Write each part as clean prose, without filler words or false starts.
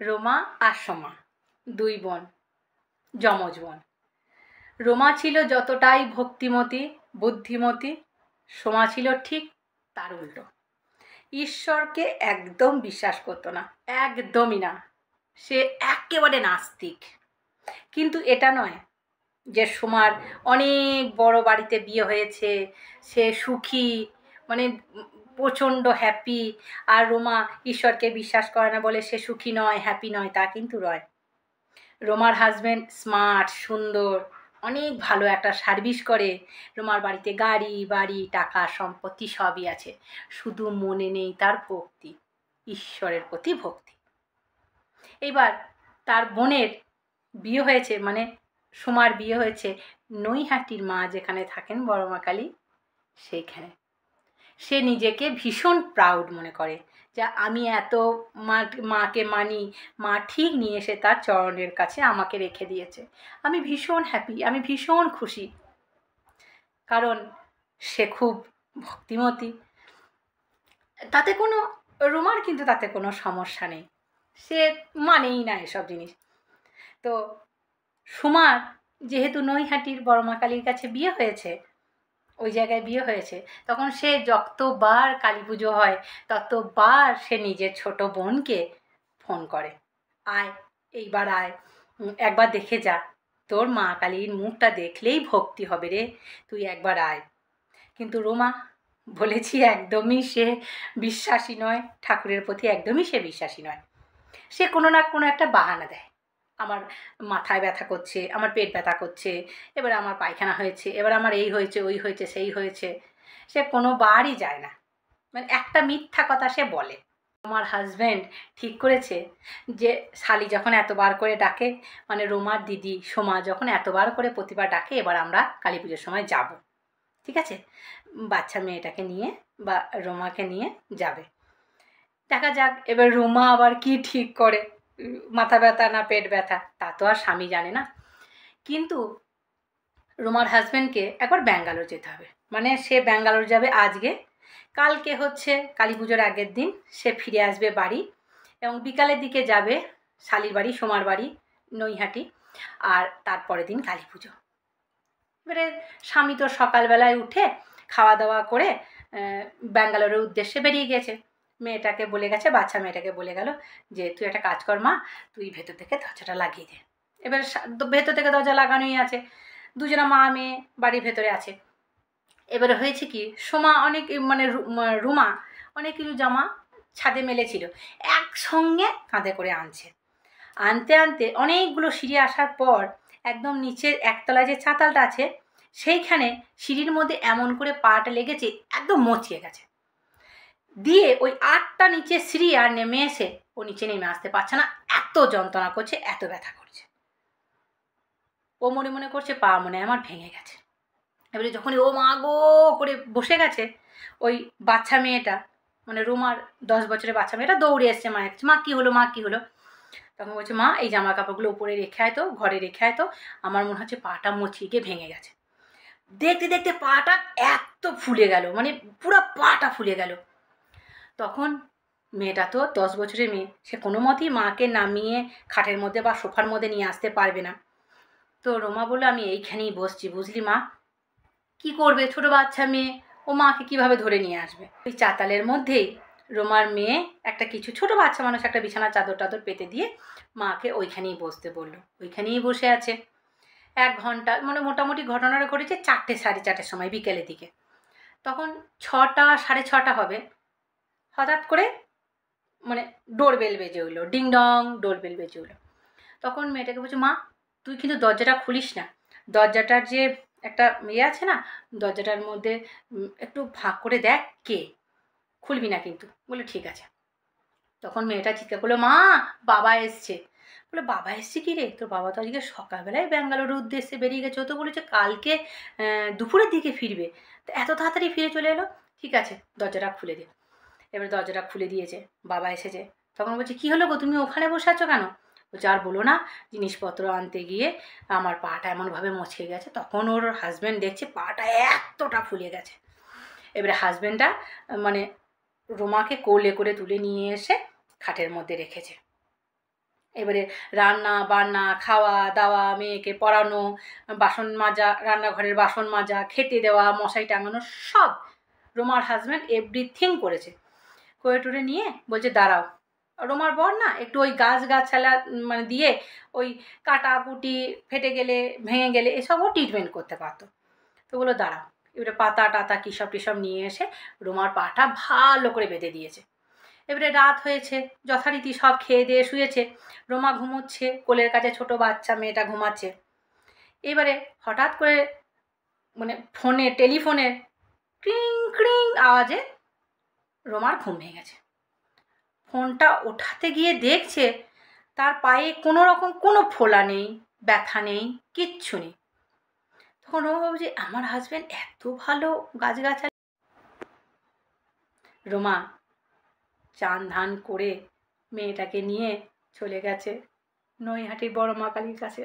রোমা আর সোমা দুই বোন, যমজ বোন। রোমা ছিল যতটাই ভক্তিমতী বুদ্ধিমতী, সোমা ছিল ঠিক তার উল্টো। ঈশ্বরকে একদম বিশ্বাস করতো না, একদমই না। সে একেবারে নাস্তিক। কিন্তু এটা নয় যে সোমার অনেক বড় বাড়িতে বিয়ে হয়েছে, সে সুখী, মানে প্রচণ্ড হ্যাপি, আর রোমা ঈশ্বরকে বিশ্বাস করে না বলে সে সুখী নয়, হ্যাপি নয়, তা কিন্তু নয়। রোমার হাজব্যান্ড স্মার্ট, সুন্দর, অনেক ভালো একটা সার্ভিস করে। রোমার বাড়িতে গাড়ি বাড়ি টাকা সম্পত্তি সবই আছে, শুধু মনে নেই তার ভক্তি, ঈশ্বরের প্রতি ভক্তি। এইবার তার বোনের বিয়ে হয়েছে, মানে সোমার বিয়ে হয়েছে নৈহাটির মা যেখানে থাকেন বড় মা কালী, সেইখানে। সে নিজেকে ভীষণ প্রাউড মনে করে যে আমি এত মাকে মানি, মা ঠিক নিয়ে এসে তার চরণের কাছে আমাকে রেখে দিয়েছে। আমি ভীষণ হ্যাপি, আমি ভীষণ খুশি, কারণ সে খুব ভক্তিমতী। তাতে কোনো, রোমার কিন্তু তাতে কোনো সমস্যা নেই, সে মানেই না এসব জিনিস। তো সোমার যেহেতু নৈহাটির বড় মা কালীর কাছে বিয়ে হয়েছে, ওই জায়গায় বিয়ে হয়েছে, তখন সে যতবার কালী পুজো হয় ততবার সে নিজের ছোট বোনকে ফোন করে, আয় এইবার আয়, একবার দেখে যা, তোর মা কালীর মুখটা দেখলেই ভক্তি হবে রে, তুই একবার আয়। কিন্তু রোমা, বলেছি একদমই সে বিশ্বাসী নয়, ঠাকুরের প্রতি একদমই সে বিশ্বাসী নয়। সে কোনো না কোনো একটা বাহানা দেয়, আমার মাথায় ব্যথা করছে, আমার পেট ব্যথা করছে, এবার আমার পায়খানা হয়েছে, এবার আমার এই হয়েছে, ওই হয়েছে, সেই হয়েছে। সে কোনোবারই যায় না, মানে একটা মিথ্যা কথা সে বলে। আমার হাজব্যান্ড ঠিক করেছে যে শালি যখন এতবার করে ডাকে, মানে রোমার দিদি সোমা যখন এতবার করে প্রতিবার ডাকে, এবার আমরা কালী পুজোর সময় যাব, ঠিক আছে, বাচ্চা মেয়েটাকে নিয়ে বা রোমাকে নিয়ে যাবে। দেখা যাক এবার রোমা আবার কি ঠিক করে, মাথা ব্যথা না পেট ব্যথা তা তো আর স্বামী জানে না। কিন্তু রোমার হাজব্যান্ডকে একবার ব্যাঙ্গালোর যেতে হবে, মানে সে ব্যাঙ্গালোর যাবে আজকে, কালকে হচ্ছে কালী পুজোর আগের দিন সে ফিরে আসবে বাড়ি, এবং বিকালের দিকে যাবে শালির বাড়ি, সোমার বাড়ি নৈহাটি, আর তারপরের দিন কালী পুজো। এবারে স্বামী তো সকালবেলায় উঠে খাওয়া দাওয়া করে ব্যাঙ্গালোরের উদ্দেশ্যে বেরিয়ে গেছে। মেয়েটাকে বলে গেছে, বাচ্চা মেয়েটাকে বলে গেল যে তুই একটা কাজ কর মা, তুই ভেতর থেকে দরজাটা লাগিয়ে দে। এবার ভেতর থেকে দরজা লাগানোই আছে, দুজনা মা মেয়ে বাড়ির ভেতরে আছে। এবারে হয়েছে কি, সোমা অনেক, মানে রুমা অনেক কিছু জামা ছাদে মেলেছিল, একসঙ্গে কাঁধে করে আনছে। আনতে আনতে অনেকগুলো সিঁড়ি আসার পর একদম নিচের একতলায় যে চাতালটা আছে সেইখানে সিঁড়ির মধ্যে এমন করে পাটা লেগেছে, একদম মচিয়ে গেছে। দিয়ে ওই 8টা নিচে সিঁড়ি আর নেমে এসে ও নিচে নেমে আসতে পারছে না, এত যন্ত্রণা করছে, এত ব্যথা করছে। ও মনে মনে করছে পা মনে আমার ভেঙে গেছে। এবারে যখনই ও মা গো করে বসে গেছে, ওই বাচ্চা মেয়েটা, মানে রুমার 10 বছরের বাচ্চা মেয়েটা দৌড়ে এসছে মায়ের কাছে, মা কী হলো, মা কী হলো? তখন বলছে মা এই জামা কাপড়গুলো উপরে রেখে আয় তো, ঘরে রেখে আয় তো, আমার মনে হচ্ছে পাটা মুচিয়ে গিয়ে ভেঙে গেছে। দেখতে দেখতে পাটা এত ফুলে গেল, মানে পুরো পাটা ফুলে গেল। তখন মেয়েটা তো 10 বছরের মেয়ে, সে কোনো মতেই মাকে নামিয়ে খাটের মধ্যে বা সোফার মধ্যে নিয়ে আসতে পারবে না। তো রোমা বললো আমি এইখানেই বসছি, বুঝলি মা? কি করবে, ছোট বাচ্চা মেয়ে, ও মাকে কিভাবে ধরে নিয়ে আসবে? ওই চাতালের মধ্যেই রোমার মেয়ে একটা কিছু, ছোট বাচ্চা মানুষ একটা বিছানা চাদর টাদর পেতে দিয়ে মাকে ওইখানেই বসতে বললো। ওইখানেই বসে আছে 1 ঘন্টা, মানে মোটামুটি ঘটনাটা ঘটেছে 4টে সাড়ে 4টের সময় বিকেলের দিকে। তখন 6টা সাড়ে 6টা হবে, হঠাৎ করে মানে ডোরবেল বেজে উঠলো, ডিং ডং ডোরবেল বেজে উঠলো। তখন মেয়েটাকে বলছে মা তুই কিন্তু দরজাটা খুলিস না, দরজাটার যে একটা ইয়ে আছে না, দরজাটার মধ্যে একটু ফাঁক করে দেখ কে, খুলবি না কিন্তু। বলে ঠিক আছে। তখন মেয়েটা চিৎকার করলো মা বাবা এসছে। বলে বাবা এসছে কি রে, তোর বাবা তো আজকে সকালবেলায় ব্যাঙ্গালোরের উদ্দেশ্যে বেরিয়ে গেছে, ও তো বলেছে কালকে দুপুরের দিকে ফিরবে, তো এত তাড়াতাড়ি ফিরে চলে এলো। ঠিক আছে দরজাটা খুলে দে। এবার দরজাটা খুলে দিয়েছে, বাবা এসেছে। তখন বলছে কী হলো গো, তুমি ওখানে বসে আছো কেন? বলছে আর বলো না, জিনিসপত্র আনতে গিয়ে আমার পাটা এমনভাবে মচকে গেছে। তখন ওর হাজব্যান্ড দেখছে পাটা এতটা ফুলে গেছে। এবারে হাজব্যান্ডটা মানে রোমাকে কোলে করে তুলে নিয়ে এসে খাটের মধ্যে রেখেছে। এবারে রান্না বান্না, খাওয়া দাওয়া, মেয়েকে পড়ানো, বাসন মাজা, রান্নাঘরের বাসন মাজা, খেতে দেওয়া, মশারি টাঙানো, সব রোমার হাজব্যান্ড এভরিথিং করেছে। করে টরে নিয়ে বলছে দাঁড়াও, রোমার বর না একটু ওই গাছগাছালা মানে দিয়ে ওই কাটাকুটি, ফেটে গেলে ভেঙে গেলে এসবও ট্রিটমেন্ট করতে পারতো। তো বললো দাঁড়াও, এবারে পাতা টাতা কিসব টিসব নিয়ে এসে রোমার পাটা ভালো করে বেঁধে দিয়েছে। এবারে রাত হয়েছে, যথারীতি সব খেয়ে দিয়ে শুয়েছে, রোমা ঘুমোচ্ছে, কোলের কাছে ছোট বাচ্চা মেয়েটা ঘুমাচ্ছে। এবারে হঠাৎ করে মানে টেলিফোনের ক্রিং ক্রিং আওয়াজে রোমার ঘুম ভেঙে গেছে। ফোনটা ওঠাতে গিয়ে দেখছে তার পায়ে কোনো রকম কোনো ফোলা নেই, ব্যথা নেই, কিচ্ছু নেই। তখন রোমা ভাবছে আমার হাজব্যান্ড এত ভালো গাছগাছালি। রোমা চান ধান করে মেয়েটাকে নিয়ে চলে গেছে নৈহাটির বড় মা কালীর কাছে।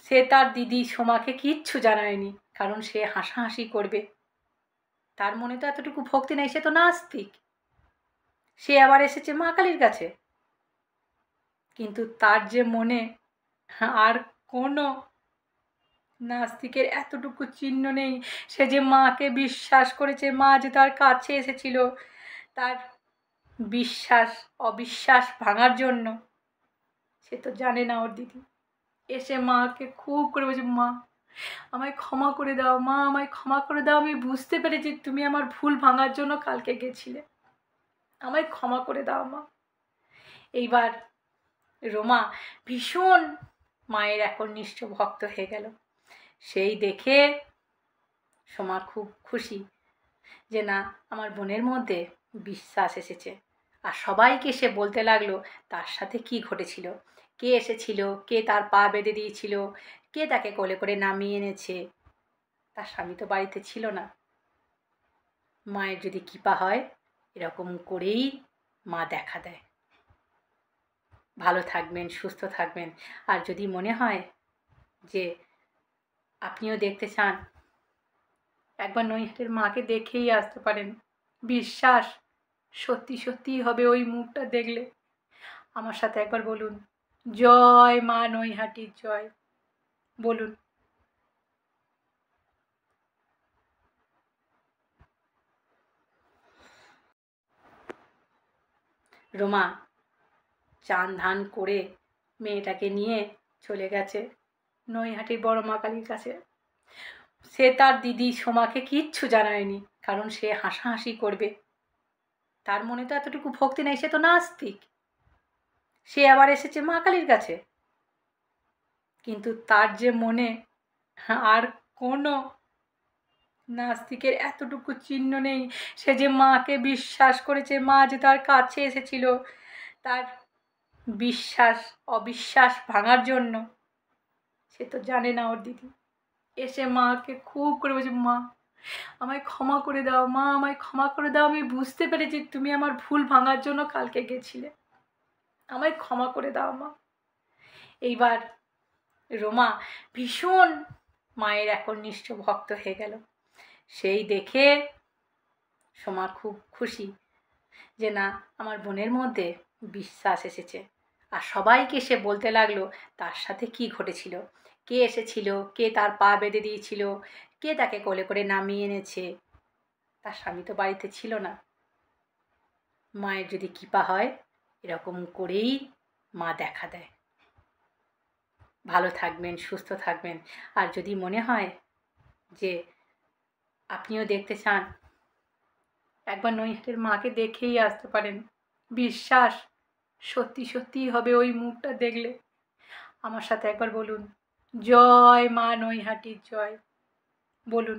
সে তার দিদি সোমাকে কিচ্ছু জানায়নি, কারণ সে হাসাহাসি করবে। তার মনে তো এতটুকু ভক্তি নেই, সে তো নাস্তিক। সে আবার এসেছে মা কালীর কাছে, কিন্তু তার যে মনে আর কোনো নাস্তিকের এতটুকু চিহ্ন নেই। সে যে মাকে বিশ্বাস করেছে, মা যে তার কাছে এসেছিল তার বিশ্বাস অবিশ্বাস ভাঙার জন্য, সে তো জানে না ওর দিদি। এসে মাকে খুব করে বলছে মা আমায় ক্ষমা করে দাও, মা আমায় ক্ষমা করে দাও, আমি বুঝতে পেরেছি তুমি আমার ভুল ভাঙার জন্য কালকে গেছিলে, আমায় ক্ষমা করে দাও মা। এইবার রোমা ভীষণ মায়ের একনিষ্ঠ ভক্ত হয়ে গেল। সেই দেখে সোমা খুব খুশি যে না, আমার বোনের মধ্যে বিশ্বাস এসেছে। আর সবাইকে সে বলতে লাগলো তার সাথে কি ঘটেছিল, কে এসেছিল, কে তার পা বেঁধে দিয়েছিল, কে তাকে কোলে করে নামিয়ে এনেছে। তার স্বামী তো বাড়িতে ছিল না। মায়ের যদি কৃপা হয় এরকম করেই মা দেখা দেয়। ভালো থাকবেন, সুস্থ থাকবেন। আর যদি মনে হয় যে আপনিও দেখতে চান, একবার নৈহাটির মাকে দেখেই আসতে পারেন। বিশ্বাস সত্যি সত্যিই হবে ওই মুখটা দেখলে। আমার সাথে একবার বলুন জয় মা নৈহাটির জয়, বলুন। রোমা চান ধান করে মেয়েটাকে নিয়ে চলে গেছে নৈহাটির বড় মা কালীর কাছে। সে তার দিদি সোমাকে কিচ্ছু জানায়নি, কারণ সে হাসাহাসি করবে। তার মনে তো এতটুকু ভক্তি নেই, সে তো নাস্তিক। সে আবার এসেছে মা কালীর কাছে, কিন্তু তার যে মনে আর কোনো নাস্তিকের এতটুকু চিহ্ন নেই। সে যে মাকে বিশ্বাস করেছে, মা যে তার কাছে এসেছিল তার বিশ্বাস অবিশ্বাস ভাঙার জন্য, সে তো জানে না ওর দিদি। এসে মাকে খুব করে বলছে মা আমায় ক্ষমা করে দাও, মা আমায় ক্ষমা করে দাও, আমি বুঝতে পেরেছি তুমি আমার ভুল ভাঙার জন্য কালকে গেছিলে, আমায় ক্ষমা করে দাও মা। এইবার রোমা ভীষণ মায়ের একনিষ্ঠ ভক্ত হয়ে গেল। সেই দেখে সোমা খুব খুশি যে না, আমার বোনের মধ্যে বিশ্বাস এসেছে। আর সবাইকে সে বলতে লাগলো তার সাথে কি ঘটেছিল, কে এসেছিল, কে তার পা বেঁধে দিয়েছিল, কে তাকে কোলে করে নামিয়ে এনেছে। তার স্বামী তো বাড়িতে ছিল না। মায়ের যদি কৃপা হয় এরকম করেই মা দেখা দেয়। ভালো থাকবেন, সুস্থ থাকবেন। আর যদি মনে হয় যে আপনিও দেখতে চান, একবার নৈহাটির মাকে দেখেই আসতে পারেন। বিশ্বাস সত্যি সত্যিই হবে ওই মুখটা দেখলে। আমার সাথে একবার বলুন জয় মা নৈহাটির জয়, বলুন।